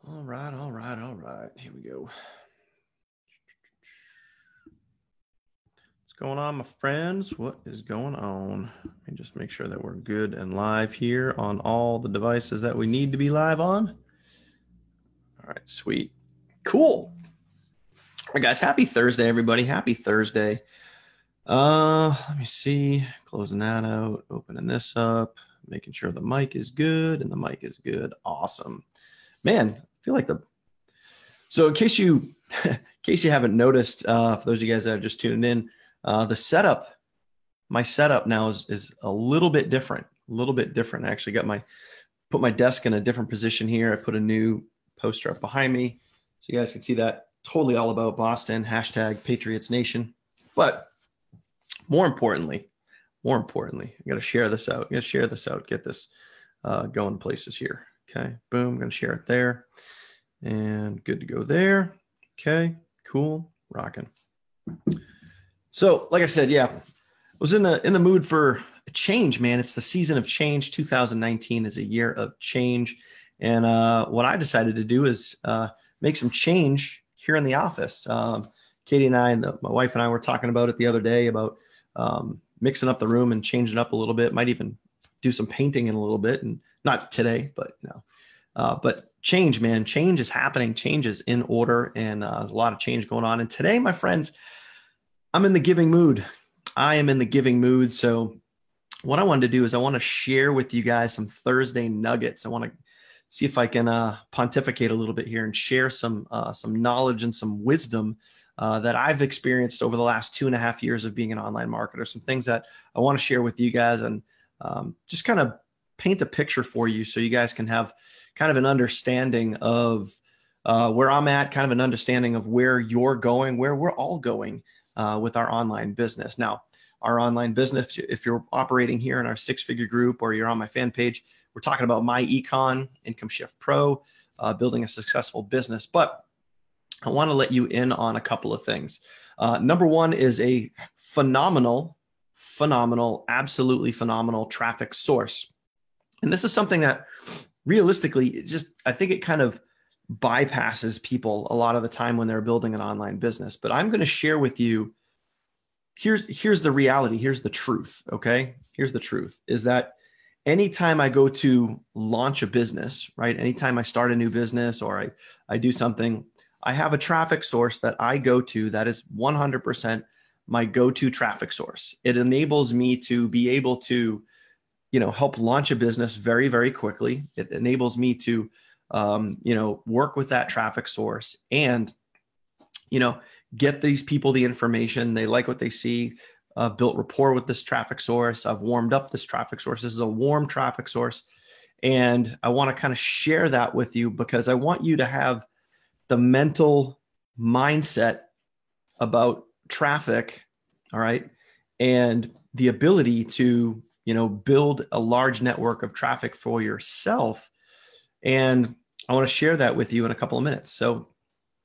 All right, all right, all right. Here we go. What's going on, my friends? What is going on? Let me just make sure that we're good and live here on all the devices that we need to be live on. All right, sweet. Cool. All right, guys, happy Thursday, everybody. Happy Thursday. Let me see. Closing that out, opening this up, making sure the mic is good and the mic is good. Awesome. Man, I feel like so in case you haven't noticed, for those of you guys that are just tuning in, my setup now is a little bit different. I actually put my desk in a different position here. I put a new poster up behind me so you guys can see that. Totally all about Boston, hashtag Patriots Nation. But more importantly, I got to share this out. Get this going places here. Okay, boom, I'm going to share it there. And good to go there. Okay, cool, rocking. So, like I said, yeah, I was in the mood for a change, man. It's the season of change. 2019 is a year of change, and what I decided to do is make some change here in the office. Katie and I, my wife and I, were talking about it the other day about mixing up the room and changing up a little bit. Might even do some painting in a little bit, and not today, but but change, man. Change is happening. Change is in order, and there's a lot of change going on. And today, my friends, I'm in the giving mood. I am in the giving mood. So what I wanted to do is I want to share with you guys some Thursday nuggets. I want to see if I can pontificate a little bit here and share some knowledge and some wisdom that I've experienced over the last 2.5 years of being an online marketer. Some things that I want to share with you guys and just kind of paint a picture for you so you guys can have kind of an understanding of where I'm at, kind of an understanding of where you're going, where we're all going with our online business. Now, our online business, if you're operating here in our 6-figure group or you're on my fan page, we're talking about MyEcon, Income Shift Pro, building a successful business. But I want to let you in on a couple of things. Number one is a phenomenal, absolutely phenomenal traffic source. And this is something that realistically, I think it kind of bypasses people a lot of the time when they're building an online business. But I'm going to share with you, here's the reality, here's the truth, okay? Here's the truth, is that anytime I go to launch a business, right? Anytime I start a new business or I do something, I have a traffic source that I go to that is 100% my go-to traffic source. It enables me to be able to help launch a business very, very quickly. It enables me to, work with that traffic source and, get these people the information. They like what they see. I've built rapport with this traffic source. I've warmed up this traffic source. This is a warm traffic source. And I want to kind of share that with you because I want you to have the mental mindset about traffic. All right. And the ability to build a large network of traffic for yourself. And I want to share that with you in a couple of minutes. So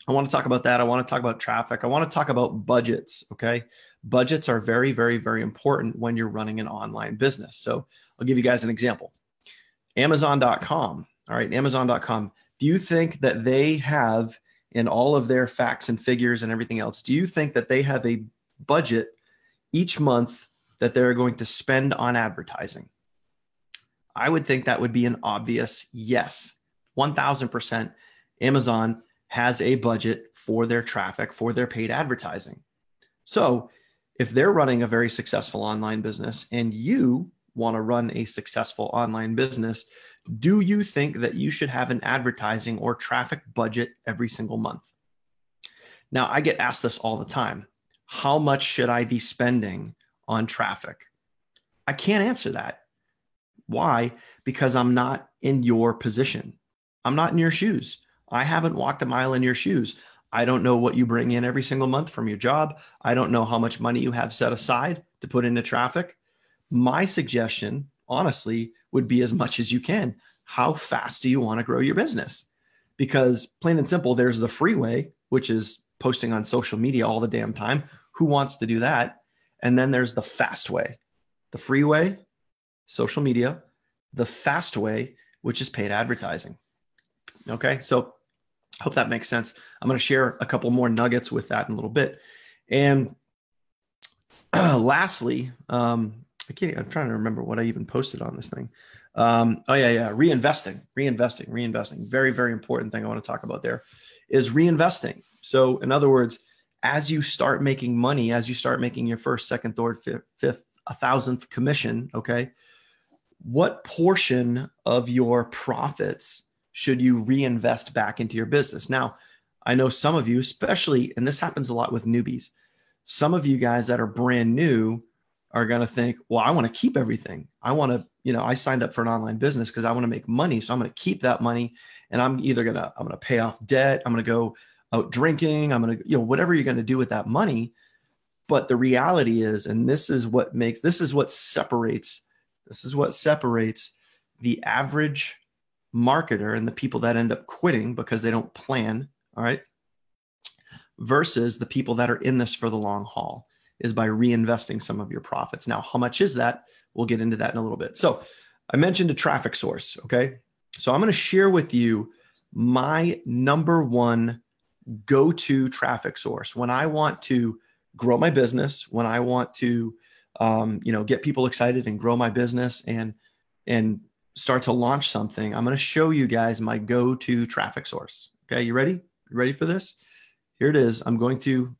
I want to talk about that. I want to talk about traffic. I want to talk about budgets. Okay. Budgets are very, very, very important when you're running an online business. So I'll give you guys an example. Amazon.com. All right. Amazon.com. Do you think that they have, in all of their facts and figures and everything else, do you think that they have a budget each month that they're going to spend on advertising? I would think that would be an obvious yes. 1000% Amazon has a budget for their traffic, for their paid advertising. So if they're running a very successful online business and you want to run a successful online business, do you think that you should have an advertising or traffic budget every single month? Now, I get asked this all the time. How much should I be spending on traffic? I can't answer that. Why? Because I'm not in your position. I'm not in your shoes. I haven't walked a mile in your shoes. I don't know what you bring in every single month from your job. I don't know how much money you have set aside to put into traffic. My suggestion, honestly, would be as much as you can. How fast do you want to grow your business? Because plain and simple, there's the free way, which is posting on social media all the damn time. Who wants to do that? And then there's the fast way. The free way, social media. The fast way, which is paid advertising. Okay, so Hope that makes sense. I'm going to share a couple more nuggets with that in a little bit. And lastly, I'm trying to remember what I even posted on this thing. Reinvesting. Very, very important thing I want to talk about there is reinvesting. So in other words, as you start making money, as you start making your first, second, third, fifth, 1,000th commission, okay, what portion of your profits should you reinvest back into your business? Now, I know some of you, especially, and this happens a lot with newbies, some of you guys that are brand new are going to think, well, I want to keep everything. I want to, I signed up for an online business because I want to make money. So I'm going to keep that money, and I'm going to pay off debt. I'm going to go out drinking. I'm going to, whatever you're going to do with that money. But the reality is, and this is what separates the average marketer and the people that end up quitting because they don't plan, all right, versus the people that are in this for the long haul, is by reinvesting some of your profits. Now, how much is that? We'll get into that in a little bit. So I mentioned a traffic source, okay? So I'm going to share with you my number one go-to traffic source when I want to grow my business, when I want to get people excited and grow my business and start to launch something. I'm going to show you guys my go-to traffic source. Okay, you ready? You ready for this? Here it is. I'm going to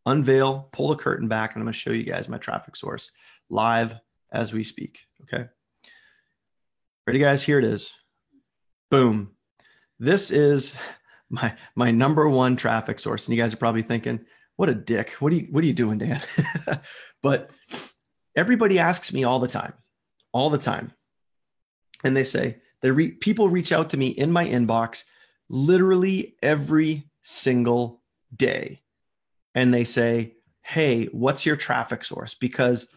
unveil, pull the curtain back, and I'm going to show you guys my traffic source live as we speak. Okay. Ready, guys? Here it is. Boom. This is my number one traffic source. And you guys are probably thinking, what a dick. What are you doing, Dan? But everybody asks me all the time. And they say, people reach out to me in my inbox literally every single day. And they say, hey, what's your traffic source? Because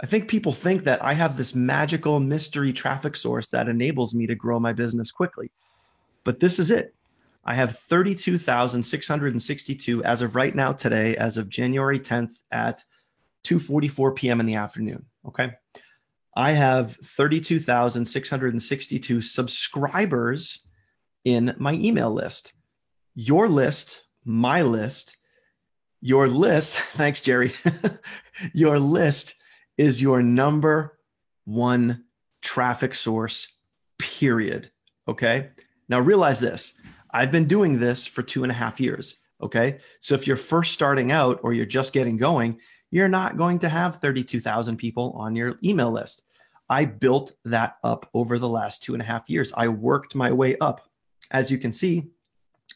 I think people think that I have this magical mystery traffic source that enables me to grow my business quickly. But this is it. I have 32,662 as of right now today, as of January 10th at 2:44 p.m. in the afternoon. Okay. I have 32,662 subscribers in my email list. Your list, my list, your list, thanks, Jerry. Your list is your number one traffic source, period. Okay. Now realize this. I've been doing this for 2.5 years. Okay. So if you're first starting out or you're just getting going, you're not going to have 32,000 people on your email list. I built that up over the last 2.5 years. I worked my way up. As you can see,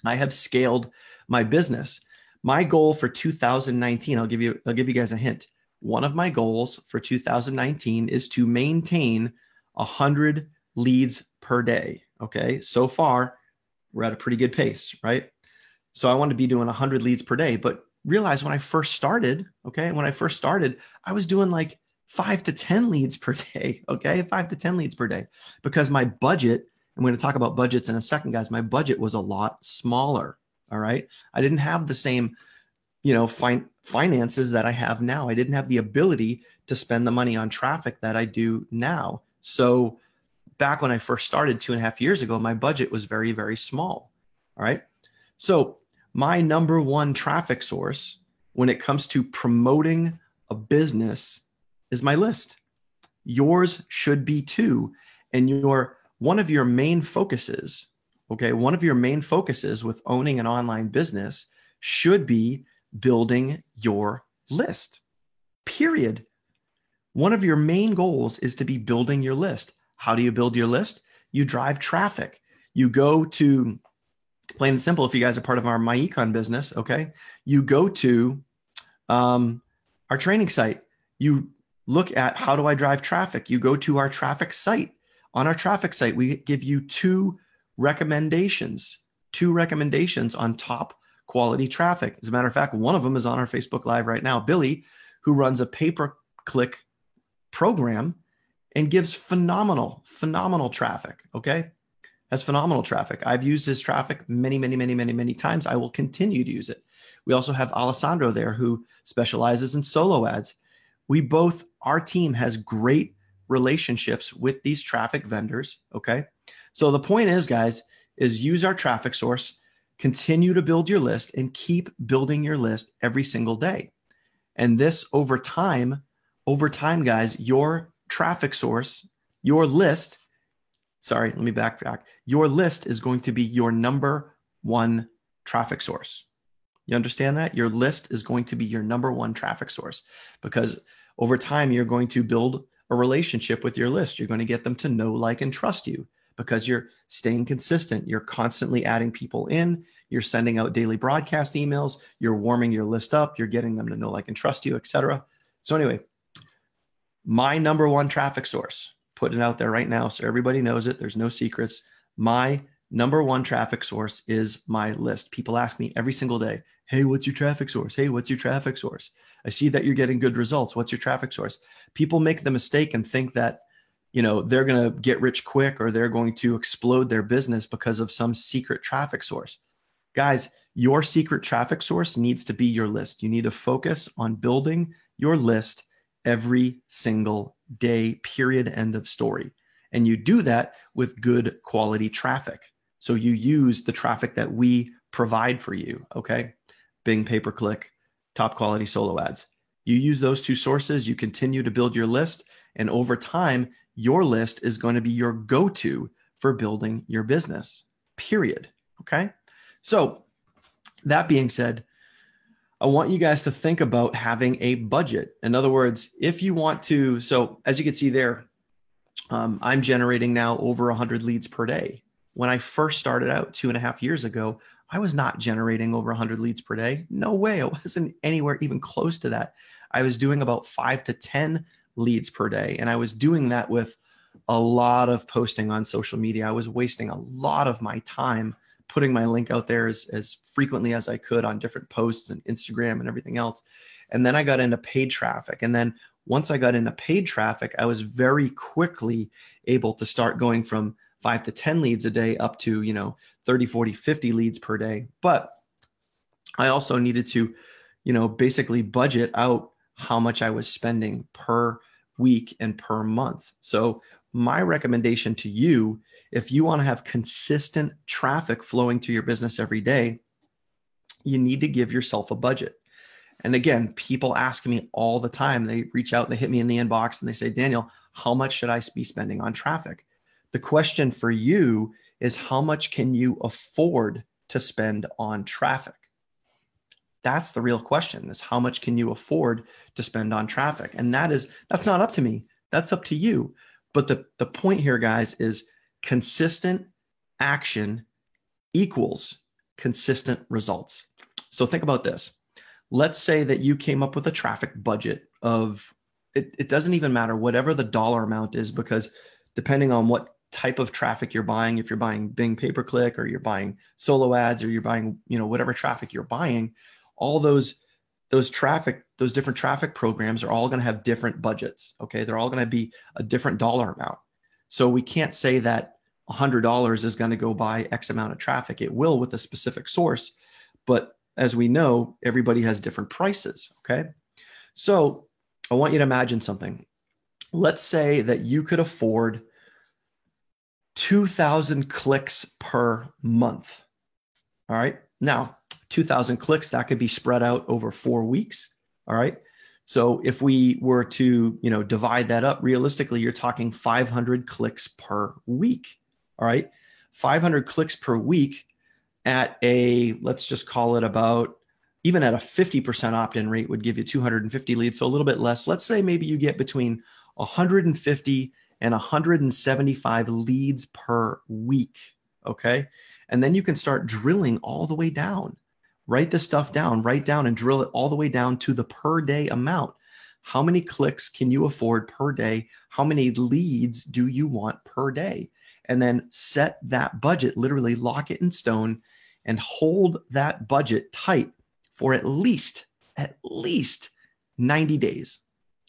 I have scaled my business. My goal for 2019, I'll give you guys a hint. One of my goals for 2019 is to maintain 100 leads per day. Okay. So far, we're at a pretty good pace, right? So I want to be doing 100 leads per day, but realize when I first started, I was doing like 5 to 10 leads per day. Okay. 5 to 10 leads per day, because my budget, I'm going to talk about budgets in a second, guys. My budget was a lot smaller. All right. I didn't have the same, finances that I have now. I didn't have the ability to spend the money on traffic that I do now. So back when I first started 2.5 years ago, my budget was very, very small. All right. So my number one traffic source when it comes to promoting a business is my list. Yours should be too. And one of your main focuses, okay, one of your main focuses with owning an online business should be building your list, period. One of your main goals is to be building your list. How do you build your list? You drive traffic. You go to, plain and simple, if you guys are part of our MyEcon business, okay, you go to our training site. You look at, how do I drive traffic? You go to our traffic site. On our traffic site, we give you two recommendations on top quality traffic. As a matter of fact, one of them is on our Facebook Live right now. Billy, who runs a pay-per-click program and gives phenomenal traffic. Okay. Has phenomenal traffic. I've used his traffic many times. I will continue to use it. We also have Alessandro there, who specializes in solo ads. Our team has great relationships with these traffic vendors. Okay. So the point is, guys, is use our traffic source. Continue to build your list and keep building your list every single day. And this over time, guys, your traffic source, your list, sorry, let me backtrack. Your list is going to be your number one traffic source. You understand that? Your list is going to be your number one traffic source, because over time, you're going to build a relationship with your list. You're going to get them to know, like, and trust you because you're staying consistent. You're constantly adding people in. You're sending out daily broadcast emails. You're warming your list up. You're getting them to know, like, and trust you, etc. So anyway, my number one traffic source, putting it out there right now so everybody knows it. There's no secrets. My number one traffic source is my list. People ask me every single day, hey, what's your traffic source? Hey, what's your traffic source? I see that you're getting good results. What's your traffic source? People make the mistake and think that, they're going to get rich quick or they're going to explode their business because of some secret traffic source. Guys, your secret traffic source needs to be your list. You need to focus on building your list every single day, period, end of story. And you do that with good quality traffic. So you use the traffic that we provide for you, okay? Bing pay-per-click, top quality solo ads. You use those two sources, you continue to build your list, and over time, your list is going to be your go-to for building your business, period, okay? So that being said, I want you guys to think about having a budget. In other words, if you want to, so as you can see there, I'm generating now over 100 leads per day. When I first started out 2.5 years ago, I was not generating over 100 leads per day. No way. I wasn't anywhere even close to that. I was doing about 5 to 10 leads per day. And I was doing that with a lot of posting on social media. I was wasting a lot of my time putting my link out there as frequently as I could on different posts and Instagram and everything else. And then I got into paid traffic. And then once I got into paid traffic, I was very quickly able to start going from 5 to 10 leads a day up to, 30, 40, 50 leads per day. But I also needed to, basically budget out how much I was spending per week and per month. So my recommendation to you, if you want to have consistent traffic flowing to your business every day, you need to give yourself a budget. And again, people ask me all the time. They reach out, they hit me in the inbox and they say, Daniel, how much should I be spending on traffic? The question for you is, how much can you afford to spend on traffic? That's the real question, is how much can you afford to spend on traffic? And that's not up to me. That's up to you. But the point here, guys, is consistent action equals consistent results. So think about this. Let's say that you came up with a traffic budget of, it doesn't even matter whatever the dollar amount is, because depending on what type of traffic you're buying, if you're buying Bing pay-per-click or you're buying solo ads or you're buying, whatever traffic you're buying, all those different traffic programs are all going to have different budgets. Okay. They're all going to be a different dollar amount. So we can't say that $100 is going to go buy X amount of traffic. It will with a specific source, but as we know, everybody has different prices. Okay. So I want you to imagine something. Let's say that you could afford 2,000 clicks per month. All right. Now, 2,000 clicks, that could be spread out over 4 weeks. All right. So if we were to, divide that up, realistically, you're talking 500 clicks per week. All right. 500 clicks per week at let's just call it about, even at a 50% opt-in rate would give you 250 leads. So a little bit less. Let's say maybe you get between 150 and 175 leads per week. Okay. And then you can start drilling all the way down. Write this stuff down, write down and drill it all the way down to the per day amount. How many clicks can you afford per day? How many leads do you want per day? And then set that budget, literally lock it in stone and hold that budget tight for at least 90 days.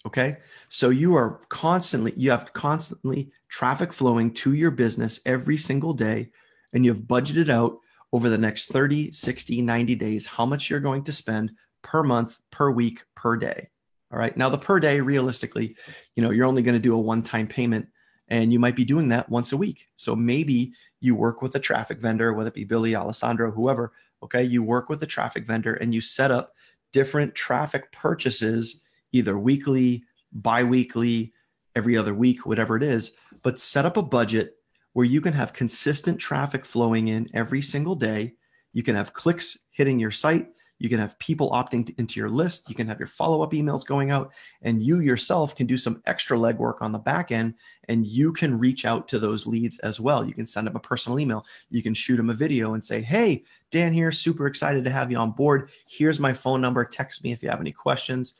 Okay. So you have constantly traffic flowing to your business every single day, and you've budgeted out over the next 30, 60, 90 days, how much you're going to spend per month, per week, per day. All right. Now the per day, realistically, you're only going to do a one-time payment And you might be doing that once a week. So maybe you work with a traffic vendor, whether it be Billy, Alessandro, whoever, okay? You work with the traffic vendor and you set up different traffic purchases, either weekly, bi-weekly, every other week, whatever it is, but set up a budget where you can have consistent traffic flowing in every single day. You can have clicks hitting your site. You can have people opting into your list. You can have your follow-up emails going out, and you yourself can do some extra legwork on the back end, and you can reach out to those leads as well. You can send them a personal email. You can shoot them a video and say, hey, Dan here, super excited to have you on board. Here's my phone number. Text me if you have any questions,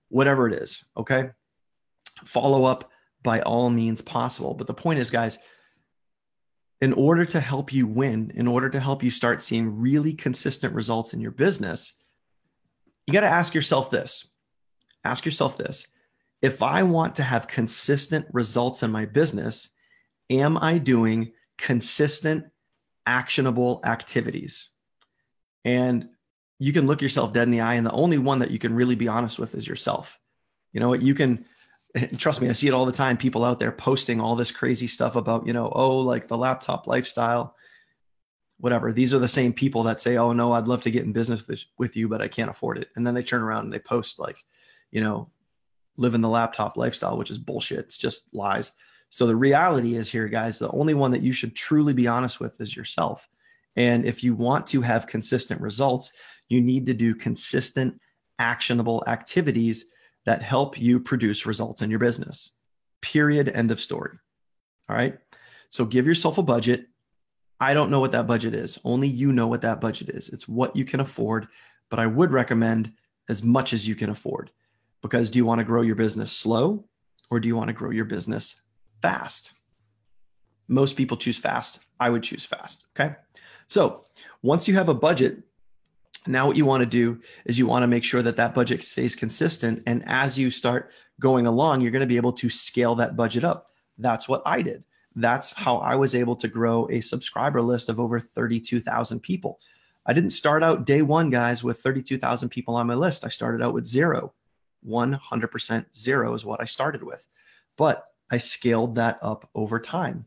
whatever it is, okay? Follow up by all means possible. But the point is, guys, in order to help you win, in order to help you start seeing really consistent results in your business, you got to ask yourself this. Ask yourself this. If I want to have consistent results in my business, am I doing consistent, actionable activities? And you can look yourself dead in the eye, and the only one that you can really be honest with is yourself. You know what? You can, trust me, I see it all the time. People out there posting all this crazy stuff about, like the laptop lifestyle, whatever. These are the same people that say, oh no, I'd love to get in business with you, but I can't afford it. And then they turn around and they post like, living the laptop lifestyle, which is bullshit. It's just lies. So the reality is here, guys, the only one that you should truly be honest with is yourself. And if you want to have consistent results, you need to do consistent, actionable activities that help you produce results in your business. Period. End of story. All right. So give yourself a budget. I don't know what that budget is. Only you know what that budget is. It's what you can afford, but I would recommend as much as you can afford, because do you want to grow your business slow or do you want to grow your business fast? Most people choose fast. I would choose fast. Okay. So once you have a budget, now what you want to do is you want to make sure that that budget stays consistent. And as you start going along, you're going to be able to scale that budget up. That's what I did. That's how I was able to grow a subscriber list of over 32,000 people. I didn't start out day one, guys, with 32,000 people on my list. I started out with zero. 100% zero is what I started with. But I scaled that up over time.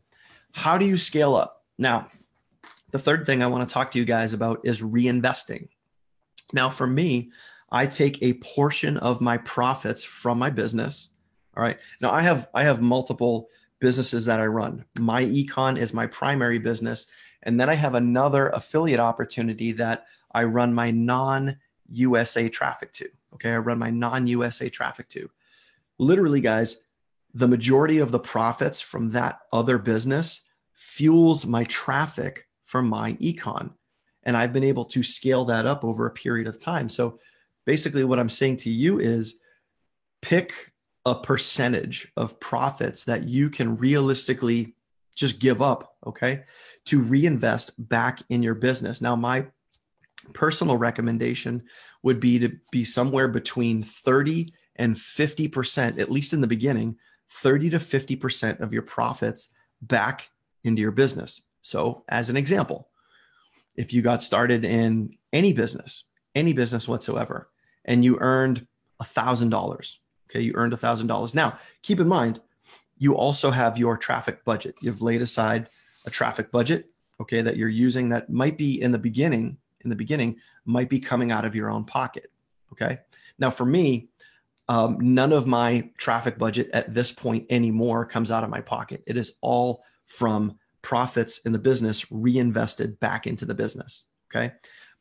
How do you scale up? Now, the third thing I want to talk to you guys about is reinvesting. Now, for me, I take a portion of my profits from my business. All right. Now, I have multiple businesses that I run. MyEcon is my primary business. And then I have another affiliate opportunity that I run my non-USA traffic to. Okay. I run my non-USA traffic to. Literally, guys, the majority of the profits from that other business fuels my traffic for MyEcon. And I've been able to scale that up over a period of time. So basically what I'm saying to you is pick a percentage of profits that you can realistically just give up, okay, to reinvest back in your business. Now, my personal recommendation would be to be somewhere between 30 and 50%, at least in the beginning, 30 to 50% of your profits back into your business. So as an example, if you got started in any business whatsoever, and you earned $1,000, okay, you earned $1,000. Now, keep in mind, you also have your traffic budget. You've laid aside a traffic budget, okay, that you're using that might be in the beginning, might be coming out of your own pocket, okay? Now, for me, none of my traffic budget at this point anymore comes out of my pocket. It is all from profits in the business reinvested back into the business. Okay.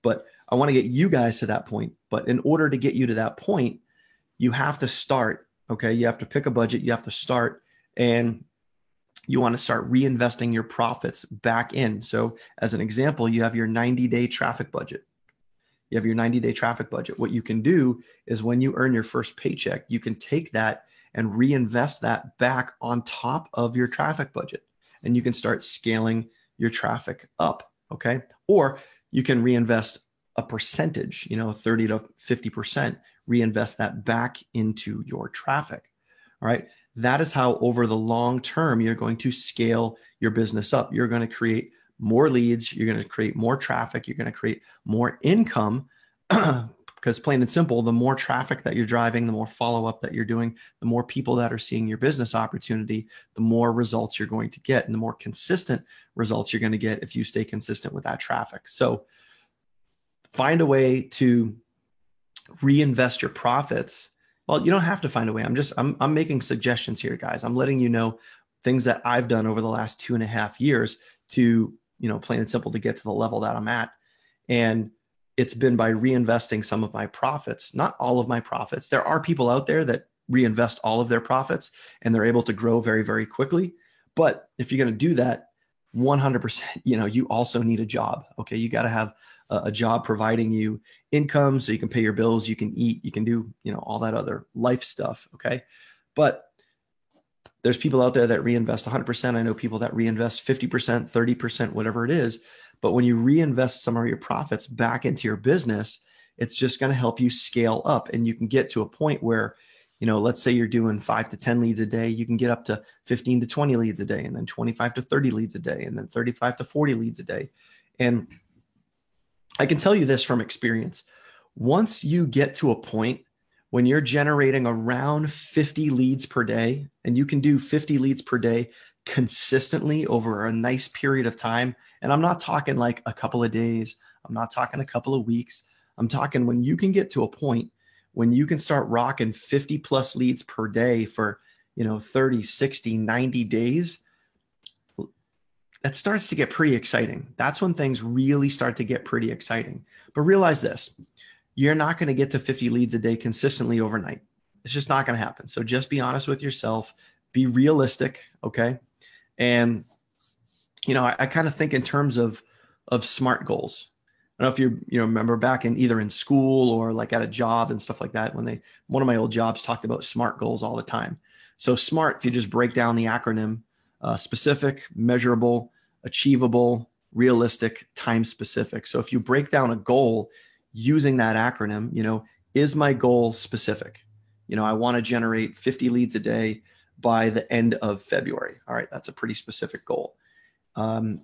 But I want to get you guys to that point. But in order to get you to that point, you have to start. Okay. You have to pick a budget. You have to start, and you want to start reinvesting your profits back in. So as an example, you have your 90-day traffic budget. You have your 90-day traffic budget. What you can do is when you earn your first paycheck, you can take that and reinvest that back on top of your traffic budget. And you can start scaling your traffic up, okay? Or you can reinvest a percentage, 30 to 50%, reinvest that back into your traffic, all right? That is how over the long term, you're going to scale your business up. You're going to create more leads. You're going to create more traffic. You're going to create more income Because plain and simple, the more traffic that you're driving, the more follow-up that you're doing, the more people that are seeing your business opportunity, the more results you're going to get, and the more consistent results you're going to get if you stay consistent with that traffic. So find a way to reinvest your profits. Well, you don't have to find a way. I'm making suggestions here, guys. I'm letting you know things that I've done over the last 2.5 years to, plain and simple, to get to the level that I'm at. And it's been by reinvesting some of my profits, not all of my profits. There are people out there that reinvest all of their profits and they're able to grow very, very quickly. But if you're going to do that, 100%, you also need a job. Okay. You got to have a job providing you income so you can pay your bills, you can eat, you can do, all that other life stuff. Okay. But there's people out there that reinvest 100%. I know people that reinvest 50%, 30%, whatever it is. But when you reinvest some of your profits back into your business, it's just going to help you scale up. And you can get to a point where, let's say you're doing 5 to 10 leads a day, you can get up to 15 to 20 leads a day, and then 25 to 30 leads a day, and then 35 to 40 leads a day. And I can tell you this from experience. Once you get to a point when you're generating around 50 leads per day, and you can do 50 leads per day consistently over a nice period of time. And I'm not talking like a couple of days. I'm not talking a couple of weeks. I'm talking when you can get to a point when you can start rocking 50 plus leads per day for, 30, 60, 90 days, that starts to get pretty exciting. That's when things really start to get pretty exciting. But realize this, you're not going to get to 50 leads a day consistently overnight. It's just not going to happen. So just be honest with yourself, be realistic. Okay. And, I kind of think in terms of SMART goals. I don't know if you remember back in either in school or like at a job and stuff like that, when one of my old jobs talked about SMART goals all the time. So SMART, if you just break down the acronym, specific, measurable, achievable, realistic, time specific. So if you break down a goal using that acronym, is my goal specific? I want to generate 50 leads a day by the end of February. All right, that's a pretty specific goal.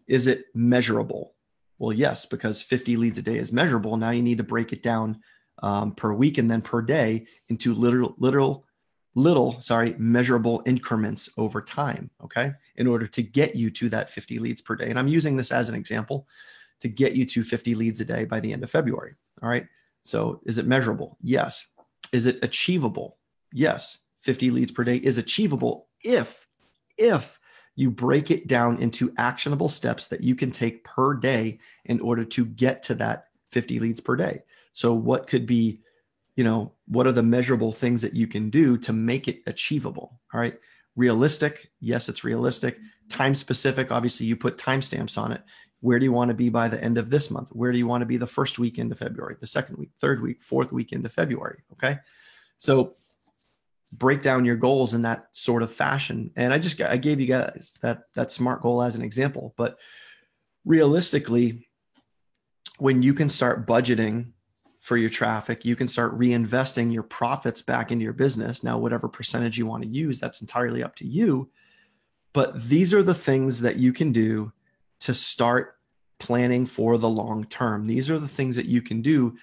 Is it measurable? Well, yes, because 50 leads a day is measurable. Now you need to break it down per week and then per day into measurable increments over time. Okay, in order to get you to that 50 leads per day. And I'm using this as an example to get you to 50 leads a day by the end of February. All right. So is it measurable? Yes. Is it achievable? Yes. 50 leads per day is achievable if you break it down into actionable steps that you can take per day in order to get to that 50 leads per day. So what could be, what are the measurable things that you can do to make it achievable? All right. Realistic. Yes, it's realistic. Time specific. Obviously you put timestamps on it. Where do you want to be by the end of this month? Where do you want to be the first week into February, the second week, third week, fourth week into February? Okay. So break down your goals in that sort of fashion. And I gave you guys that SMART goal as an example, but realistically, when you can start budgeting for your traffic, you can start reinvesting your profits back into your business. Now, whatever percentage you want to use, that's entirely up to you. But these are the things that you can do to start planning for the long term. These are the things that you can do.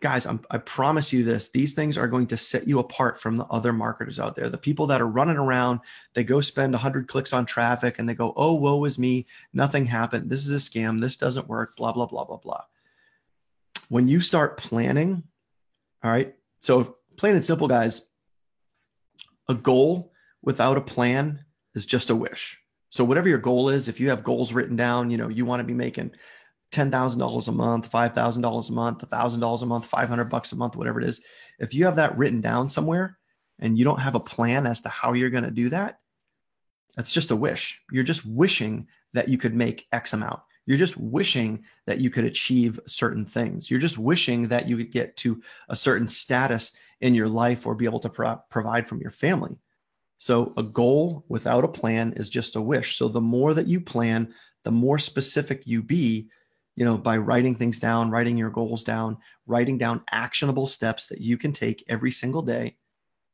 Guys, I promise you this, these things are going to set you apart from the other marketers out there. The people that are running around, they go spend 100 clicks on traffic and they go, oh, woe is me. Nothing happened. This is a scam. This doesn't work, blah, blah, blah, blah, blah. When you start planning, all right, so plain and simple, guys, a goal without a plan is just a wish. So whatever your goal is, if you have goals written down, you want to be making $10,000 a month, $5,000 a month, $1,000 a month, $500 a month, whatever it is. If you have that written down somewhere and you don't have a plan as to how you're going to do that, that's just a wish. You're just wishing that you could make X amount. You're just wishing that you could achieve certain things. You're just wishing that you could get to a certain status in your life or be able to provide from your family. So a goal without a plan is just a wish. So the more that you plan, the more specific you be, by writing things down, writing your goals down, writing down actionable steps that you can take every single day,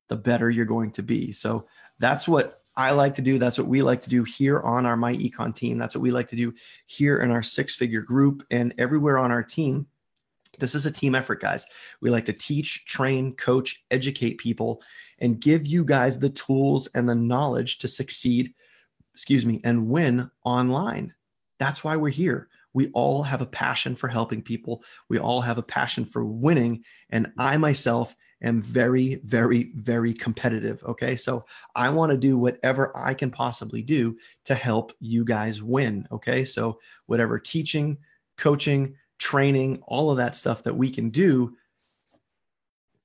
the better you're going to be. So that's what I like to do. That's what we like to do here on our MyEcon team. That's what we like to do here in our 6-figure group and everywhere on our team. This is a team effort, guys. We like to teach, train, coach, educate people, and give you guys the tools and the knowledge to succeed, and win online. That's why we're here. We all have a passion for helping people. We all have a passion for winning. And I myself am very, very, very competitive. Okay. So I want to do whatever I can possibly do to help you guys win. Okay. So whatever teaching, coaching, training, all of that stuff that we can do,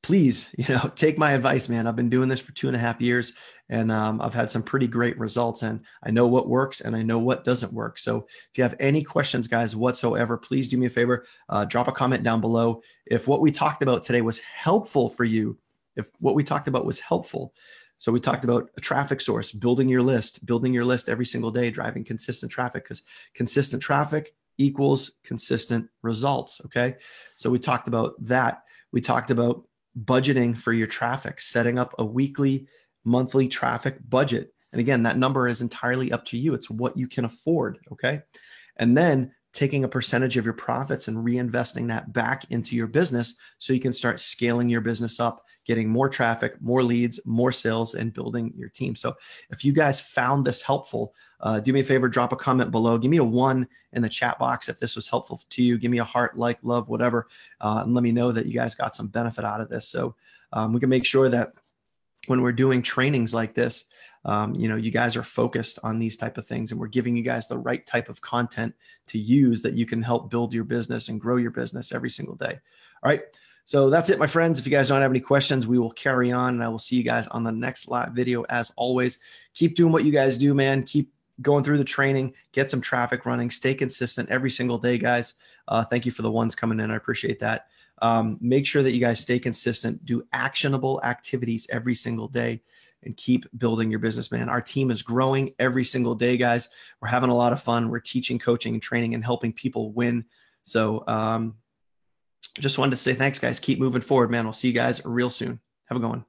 please, take my advice, man. I've been doing this for 2.5 years, and I've had some pretty great results, and I know what works and I know what doesn't work. So if you have any questions, guys, whatsoever, please do me a favor, drop a comment down below. If what we talked about today was helpful for you, so we talked about a traffic source, building your list every single day, driving consistent traffic, because consistent traffic equals consistent results. Okay. So we talked about that. We talked about budgeting for your traffic, setting up a weekly, monthly traffic budget. And again, that number is entirely up to you. It's what you can afford. Okay. And then taking a percentage of your profits and reinvesting that back into your business so you can start scaling your business up, getting more traffic, more leads, more sales, and building your team. So if you guys found this helpful, do me a favor, drop a comment below. Give me a 1 in the chat box if this was helpful to you. Give me a heart, like, love, whatever, and let me know that you guys got some benefit out of this. So we can make sure that when we're doing trainings like this, you guys are focused on these type of things, and we're giving you guys the right type of content to use that you can help build your business and grow your business every single day. All right. So that's it, my friends. If you guys don't have any questions, we will carry on, and I will see you guys on the next live video. As always, keep doing what you guys do, man. Keep going through the training, get some traffic running, stay consistent every single day, guys. Thank you for the ones coming in. I appreciate that. Make sure that you guys stay consistent, do actionable activities every single day, and keep building your business, man. Our team is growing every single day, guys. We're having a lot of fun. We're teaching, coaching, and training and helping people win. So just wanted to say thanks, guys. Keep moving forward, man. We'll see you guys real soon. Have a good one.